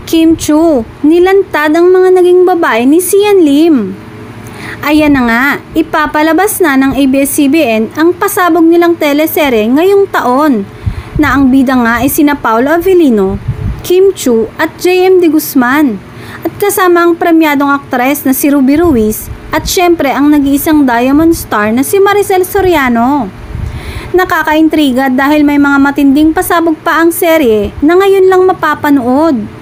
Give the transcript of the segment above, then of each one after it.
Kim Chu, nilantad ang mga naging babae ni Sian Lim. Ayan na nga, ipapalabas na ng ABS-CBN ang pasabog nilang teleserye ngayong taon, na ang bida nga ay sina Paolo Avellino, Kim Chu at JM De Guzman, at kasama ang premyadong aktres na si Ruby Ruiz at syempre ang nag-iisang Diamond Star na si Maricel Soriano. Nakakaintriga dahil may mga matinding pasabog pa ang serye na ngayon lang mapapanood.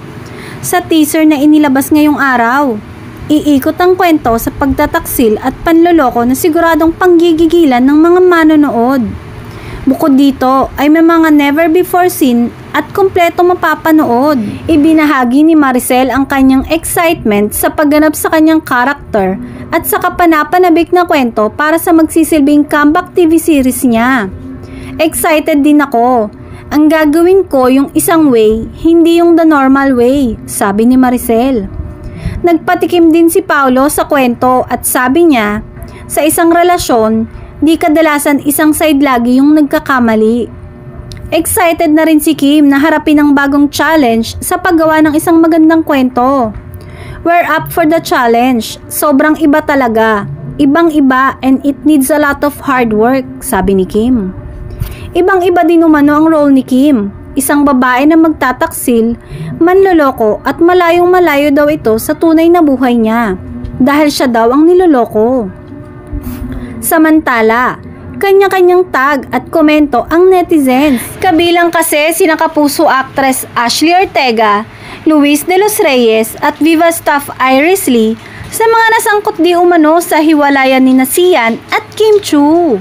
Sa teaser na inilabas ngayong araw, iikot ang kwento sa pagtataksil at panloloko na siguradong panggigigilan ng mga manonood. Bukod dito ay may mga never before seen at kompleto mapapanood. Ibinahagi ni Maricel ang kanyang excitement sa pagganap sa kanyang karakter at sa kapanapanabik na kwento para sa magsisilbing comeback TV series niya. Excited din ako. Ang gagawin ko yung isang way, hindi yung the normal way, sabi ni Maricel. Nagpatikim din si Paolo sa kwento at sabi niya, sa isang relasyon, di kadalasan isang side lagi yung nagkakamali. Excited na rin si Kim na harapin ang bagong challenge sa paggawa ng isang magandang kwento. We're up for the challenge. Sobrang iba talaga. Ibang-iba and it needs a lot of hard work, sabi ni Kim. Ibang-iba din umano ang role ni Kim. Isang babae na magtataksil, manloloko at malayong-malayo daw ito sa tunay na buhay niya dahil siya daw ang niloloko. Samantala, kanya-kanyang tag at komento ang netizens. Kabilang kasi sina Kapuso actress Ashley Ortega, Luis de los Reyes at Viva staff Iris Lee sa mga nasangkot di umano sa hiwalayan ni Sian at Kim Chu.